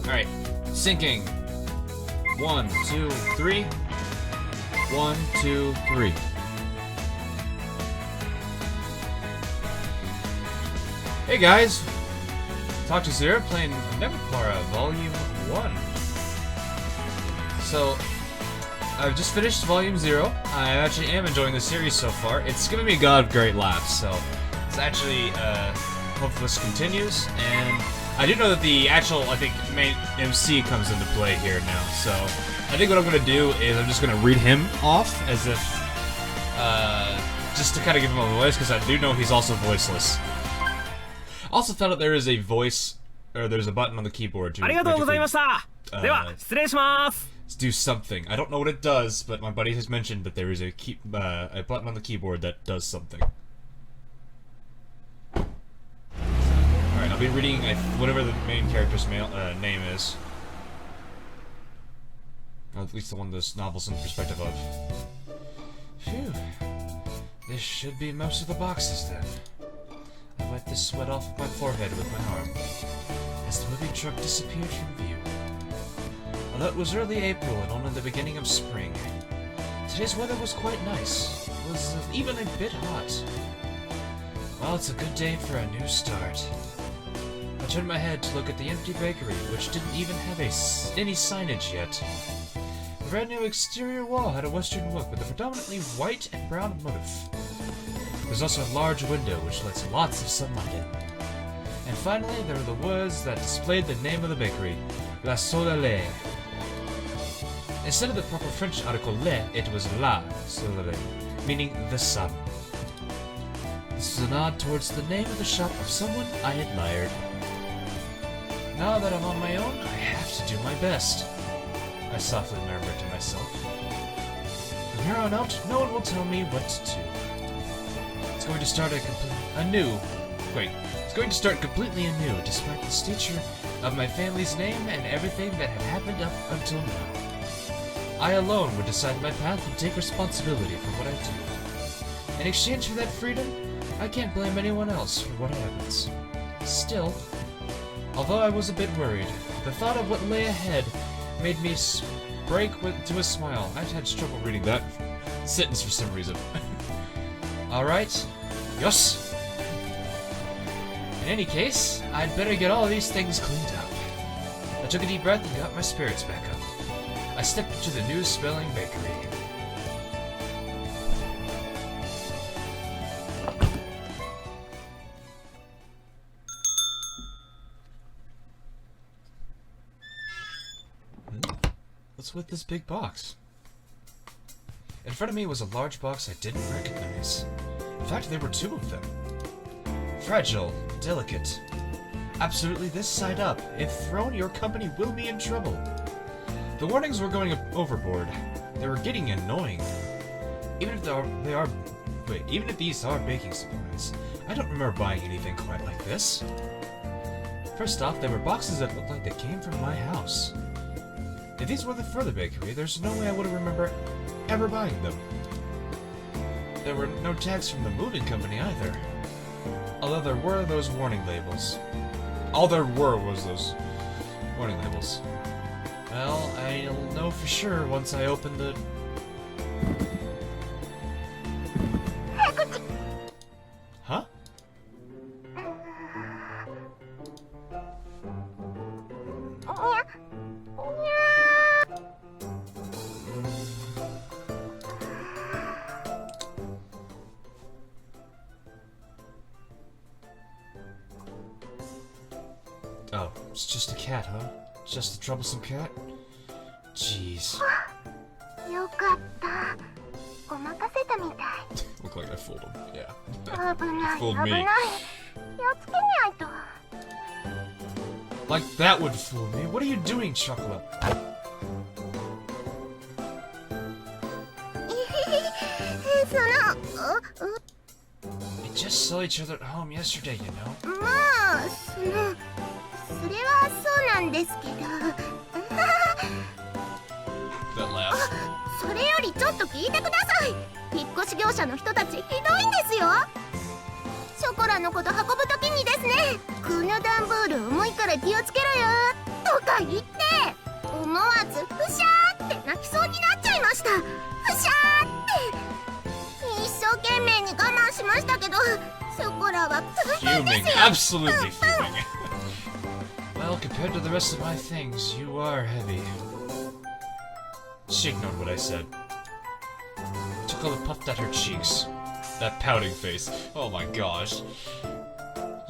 Alright, syncing. 1, 2, 3. 1, 2, 3. Hey guys! Talk to Zero playing Nekopara Volume 1. So, I've just finished Volume 0. I actually am enjoying the series so far. It's giving me a god of great laughs, so it's actually, hopefully this continues. And I do know that the actual, I think, main MC comes into play here now, so I think what I'm gonna do is I'm just gonna read him off as if, just to kind of give him a voice, because I do know he's also voiceless. Also found out there is a voice, or there's a button on the keyboard to do something. I don't know what it does, but my buddy has mentioned that there is a button on the keyboard that does something. Alright, I'll be reading whatever the main character's name is. Or at least the one this novel's in the perspective of. Phew. This should be most of the boxes then. I wiped the sweat off of my forehead with my arm as the moving truck disappeared from view. Although it was early April and only the beginning of spring, today's weather was quite nice. It was even a bit hot. Well, it's a good day for a new start. I turned my head to look at the empty bakery, which didn't even have any signage yet. The brand new exterior wall had a western look with a predominantly white and brown motif. There's also a large window which lets lots of sunlight in. And finally, there were the words that displayed the name of the bakery, La Soleil. Instead of the proper French article le, it was La Soleil, meaning the sun. This is a nod towards the name of the shop of someone I admired. Now that I'm on my own, I have to do my best, I softly murmured to myself. From here on out, no one will tell me what to do. It's going to start completely anew, despite the stature of my family's name and everything that had happened up until now. I alone would decide my path and take responsibility for what I do. In exchange for that freedom, I can't blame anyone else for what happens. Still, although I was a bit worried, the thought of what lay ahead made me break to a smile. I had trouble reading that sentence for some reason. Alright, yes. In any case, I'd better get all these things cleaned up. I took a deep breath and got my spirits back up. I stepped into the new smelling bakery. What's with this big box? In front of me was a large box I didn't recognize. In fact, there were two of them. Fragile, delicate. Absolutely this side up. If thrown, your company will be in trouble. The warnings were going overboard. They were getting annoying. Even if these are baking supplies, I don't remember buying anything quite like this. First off, there were boxes that looked like they came from my house. If these were the further bakery, there's no way I would have remembered ever buying them. There were no tags from the moving company either. Although there were those warning labels. All there were was those warning labels. Well, I'll know for sure once I open the... Huh? Oh, it's just a cat, huh? Just a troublesome cat? Jeez. Look like I fooled him. Yeah. Fooled me. Like that would fool me. What are you doing, Chocolate? We just saw each other at home yesterday, you know. That laugh. それよりちょっと聞いてください。引っ越し業者の人たちひどいんですよ。ショコラのこと運ぶときにですね、この段ボール重いから気をつけろよととか言って思わずふしゃーって泣きそうになっちゃいました。ふしゃーって一生懸命に我慢しましたけど、ショコラは大変ですよ。 Absolutely fuming. Well, compared to the rest of my things, you are heavy. She ignored what I said. Chocolate puffed at her cheeks. That pouting face. Oh my gosh.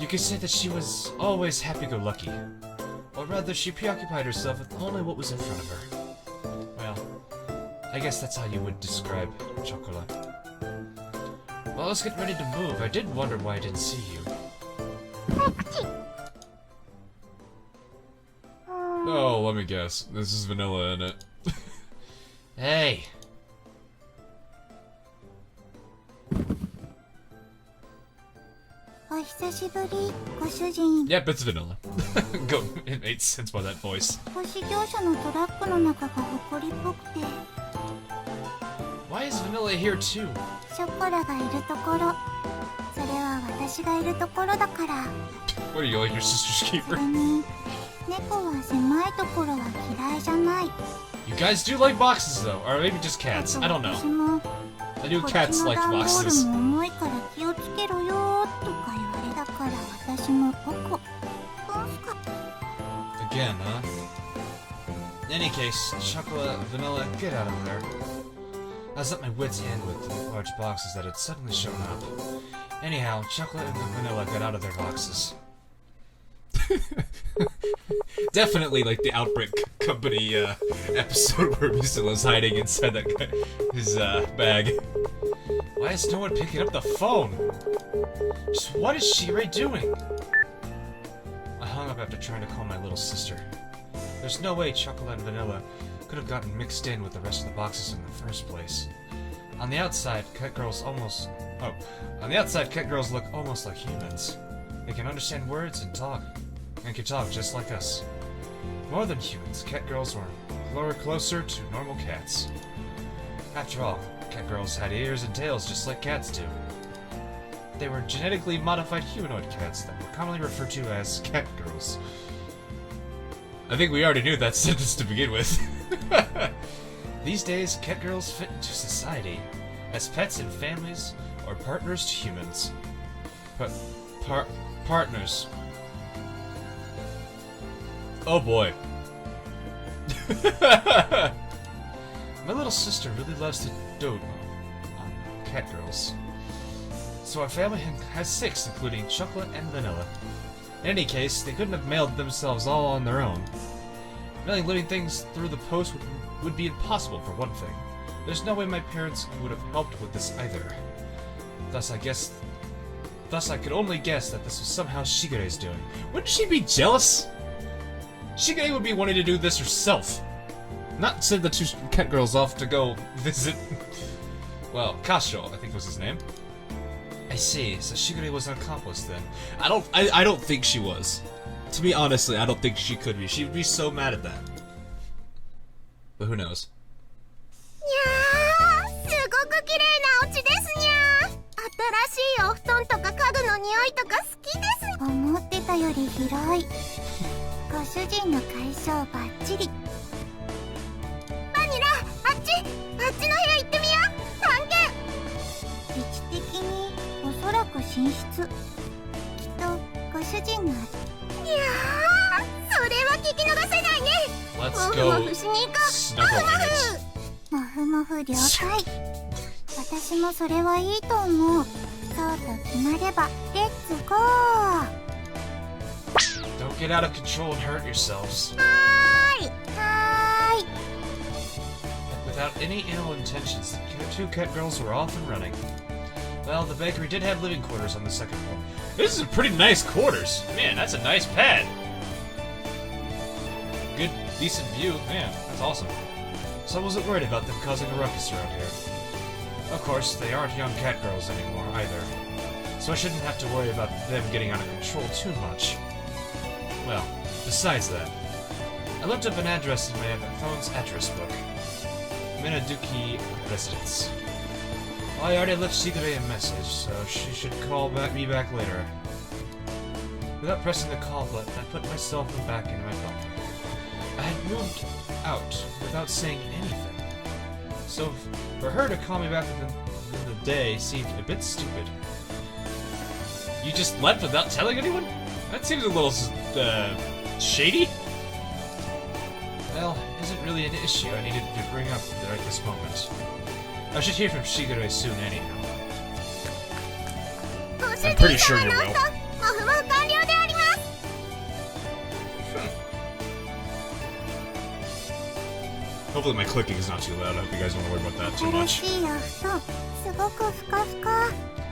You could say that she was always happy-go-lucky. Or rather, she preoccupied herself with only what was in front of her. Well, I guess that's how you would describe Chocolate. While I was getting ready to move, I did wonder why I didn't see you. Oh, let me guess. This is vanilla in it. Hey! Yep, it's vanilla. Go, it made sense by that voice. Why is vanilla here too? What are you, like your sister's keeper? You guys do like boxes though, or maybe just cats, I don't know. I knew cats liked boxes. Again, huh? In any case, Chocolate, Vanilla, get out of there. I was at my wit's end with the large boxes that had suddenly shown up. Anyhow, Chocolate and Vanilla got out of their boxes. Definitely like the Outbreak Company episode where Misa's hiding inside that guy, his bag. Why is no one picking up the phone? Just what is Shirei doing? I hung up after trying to call my little sister. There's no way Chocolate and Vanilla could have gotten mixed in with the rest of the boxes in the first place. On the outside, cat girls look almost like humans. They can understand words and talk, and can talk just like us. More than humans, cat girls were closer to normal cats. After all, cat girls had ears and tails just like cats do. They were genetically modified humanoid cats that were commonly referred to as cat girls. I think we already knew that sentence to begin with. These days, cat girls fit into society as pets in families or partners to humans. Partners. Oh boy. My little sister really loves to dote on cat girls. So our family has 6, including Chocolate and Vanilla. In any case, they couldn't have mailed themselves all on their own. Mailing living things through the post would be impossible for one thing. There's no way my parents would have helped with this either. Thus I could only guess that this was somehow Shigeru's doing. Wouldn't she be jealous? Shigure would be wanting to do this herself. Not send the 2 cat girls off to go visit... well, Kasho, I think was his name. I see, so Shigure was an accomplice then. I don't think she was. To be honestly, I don't think she could be. She'd be so mad at that. But who knows? Let's go snuggle in it. もふもふ了解。私もそれはいいと思う。そうと決まれば、レッツゴー。Don't get out of control and hurt yourselves. はーい。はーい。Without any ill intentions, the 2 cat girls were off and running. Well, the bakery did have living quarters on the 2nd floor. This is pretty nice quarters. Man, that's a nice pad. Good, decent view. Man, that's awesome. So I wasn't worried about them causing a ruckus around here. Of course, they aren't young cat girls anymore, either. So I shouldn't have to worry about them getting out of control too much. Well, besides that, I looked up an address in my phone's address book. Minaduki Residence. Well, I already left Shigure a message, so she should call me back later. Without pressing the call button, I put my cell phone back in my pocket. I had moved out without saying anything. So for her to call me back in the day seemed a bit stupid. You just left without telling anyone? That seems a little, shady? Well, it isn't really an issue I needed to bring up right this moment. I should hear from Shigure soon anyhow. I'm pretty sure you will. Hopefully my clicking is not too loud. I hope you guys don't worry about that too much.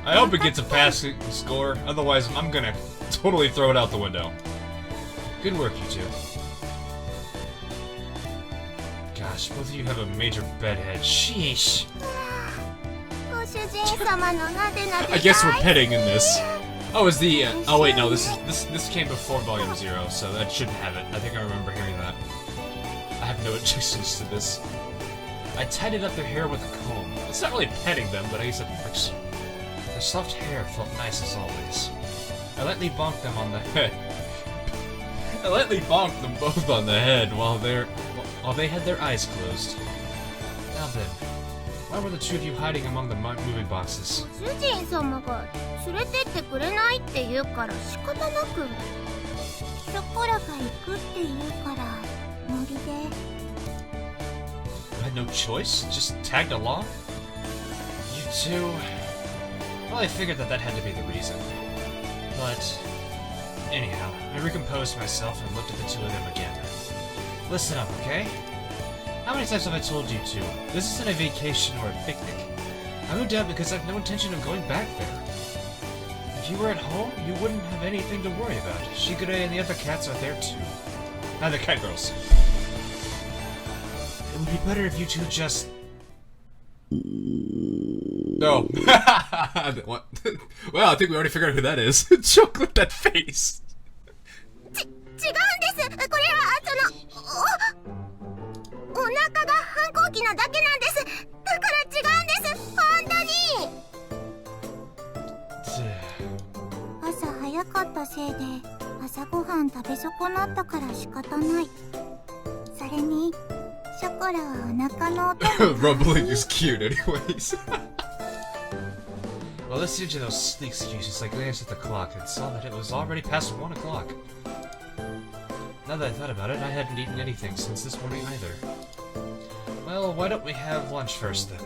I hope it gets a passing score, otherwise I'm gonna totally throw it out the window. Good work, you two. Gosh, both of you have a major bedhead. Sheesh. I guess we're petting in this. Oh, is the oh wait, no, this came before Volume 0, so that shouldn't have it. I think I remember hearing that. I have no objections to this. I tidied up their hair with a comb. It's not really petting them, but I guess it works. Their soft hair felt nice as always. I lightly bonked them on the head. I lightly bonked them both on the head while they had their eyes closed. Now then, why were the two of you hiding among the moving boxes? I had no choice? Just tagged along? You two... Well, I figured that had to be the reason. But... anyhow, I recomposed myself and looked at the two of them again. Listen up, okay? How many times have I told you two? This isn't a vacation or a picnic. I moved out because I have no intention of going back there. If you were at home, you wouldn't have anything to worry about. Shigure and the other cats are there too. The cat girls. It would be better if you two just... No. What? Well, I think we already figured out who that is. Chocolate that face. Rumbling is cute anyways. Well, listening to those sleek excuses, I glanced at the clock and saw that it was already past 1 o'clock. Now that I thought about it, I hadn't eaten anything since this morning either. Well, why don't we have lunch first then?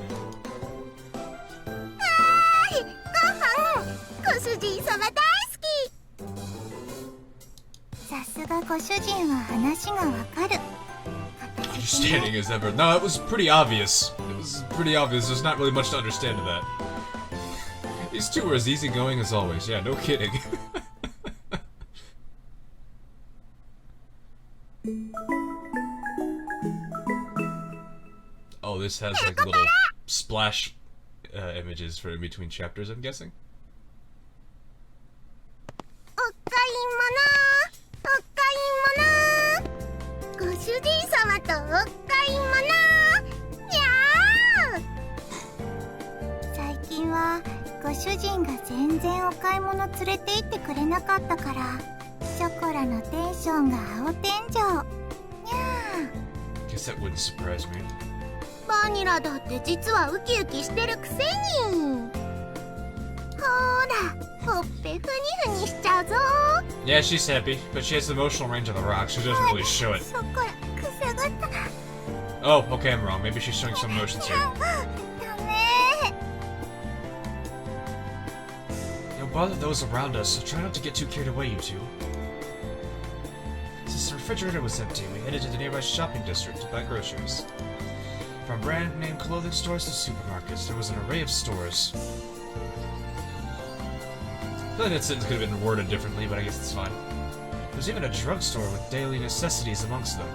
Understanding as ever. No, it was pretty obvious. It was pretty obvious. There's not really much to understand to that. These two are as easygoing as always. Yeah, no kidding. Oh, this has like little splash images for in between chapters, I'm guessing. Guess that wouldn't surprise me. Yeah, she's happy, but she has the emotional range of the rock, so she doesn't really show it. Oh, okay, I'm wrong. Maybe she's showing some emotions here. You'll bother those around us, so try not to get too carried away, you two. Since the refrigerator was empty, we headed to the nearby shopping district to buy groceries. From brand-name clothing stores to supermarkets, there was an array of stores. I feel like that sentence could have been worded differently, but I guess it's fine. There's even a drugstore with daily necessities amongst them.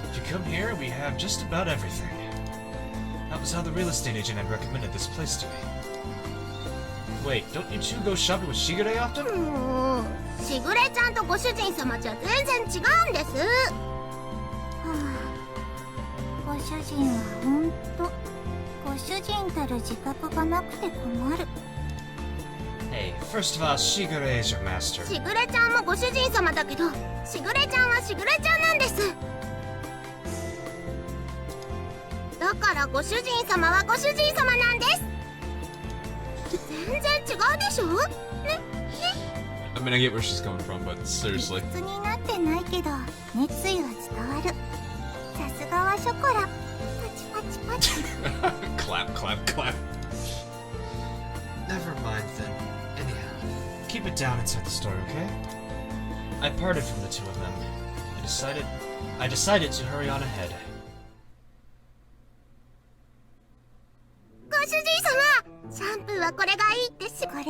If you come here, we have just about everything. That was how the real estate agent had recommended this place to me. Wait, don't you two go shopping with Shigure often? Hey, first of all, Shigure is your master. しぐれちゃんもご主人様だけど、しぐれちゃんはしぐれちゃんなんです。だからご主人様はご主人様なんです。全然違うでしょ？ね。I mean, I get where she's coming from, but seriously. 理屈になってないけど熱意は伝わる。さすがはショコラ。パチパチパチ。Clap, clap, clap. Never mind then. Anyhow, keep it down inside the story, okay? I parted from the two of them. I decided to hurry on ahead. ご主人様、シャンプーはこれがいいってこれ、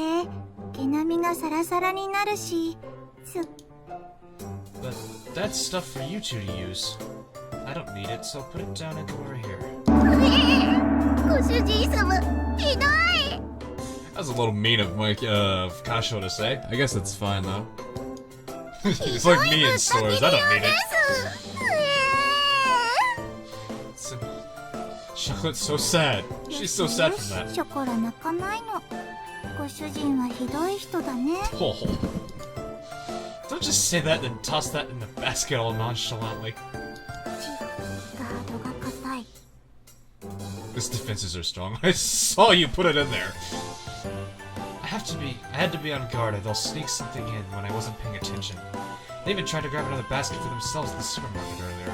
毛並みがサラサラになるし、But that's stuff for you two to use. I don't need it, so put it down and go over here. ご主人様、ひどい。That was a little mean of Mike, Kasho to say. I guess it's fine though. It's like me in stores. I don't need it. Chocolate's so sad. She's so sad from that. ショコラ泣かないの。ご主人はひどい人だね。Oh. Don't just say that and toss that in the basket all nonchalantly. ガードが硬い。 His defenses are strong. I saw you put it in there. I had to be on guard or they'll sneak something in when I wasn't paying attention. They even tried to grab another basket for themselves in the supermarket earlier.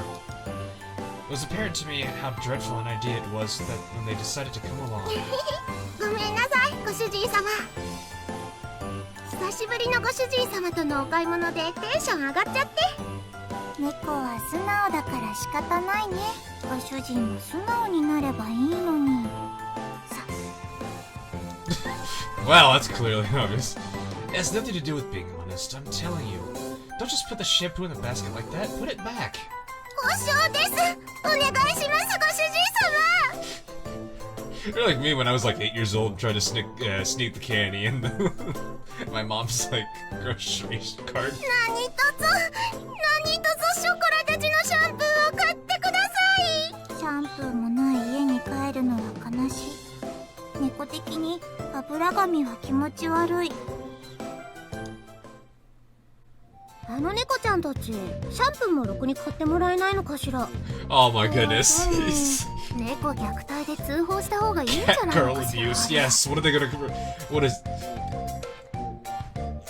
It was apparent to me how dreadful an idea it was that when they decided to come along. ごめんなさい、ご主人様。久しぶりのご主人様とのお買い物でテンション上がっちゃって。猫は素直だから仕方ないね。ご主人も素直になればいいのに。Wow, that's clearly obvious. It has nothing to do with being honest, I'm telling you. Don't just put the shampoo in the basket like that, put it back. 保証です。お願いします、ご主人様。 You're like me when I was like 8 years old and tried to sneak the candy in my mom's like grocery cart. 何卒ショコラたちのシャンプーを買ってください。シャンプーもない家に帰るのは悲しい。猫的に油髪は気持ち悪い。あの猫ちゃんたち、シャンプーもろくに買ってもらえないのかしら。 Oh my goodness. 猫虐待で通報した方がいいんじゃない Cat の girl かしら。 abuse. Yes. What are they gonna? What is?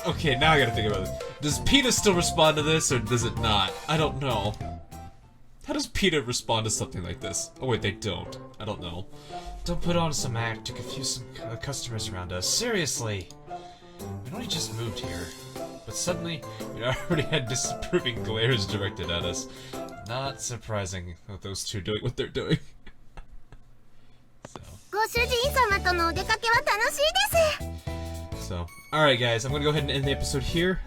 Okay, now I gotta think about this. Does PETA still respond to this, or does it not? I don't know. How does PETA respond to something like this? Oh wait, they don't. I don't know. Don't put on some act to confuse some customers around us. Seriously! We'd only just moved here. But suddenly, we already had disapproving glares directed at us. Not surprising with those two doing what they're doing. So. ご主人様とのお出かけは楽しいです。 So, alright guys, I'm gonna go ahead and end the episode here.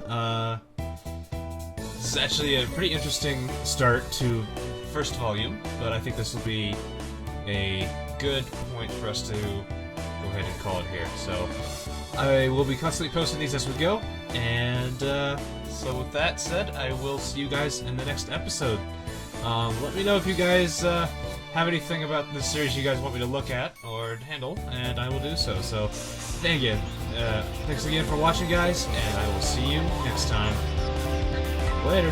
This is actually a pretty interesting start to first volume, but I think this will be a good point for us to go ahead and call it here. So, I will be constantly posting these as we go, and so with that said, I will see you guys in the next episode. Let me know if you guys have anything about this series you guys want me to look at or handle, and I will do so. So, thanks again for watching, guys, and I will see you next time. Later.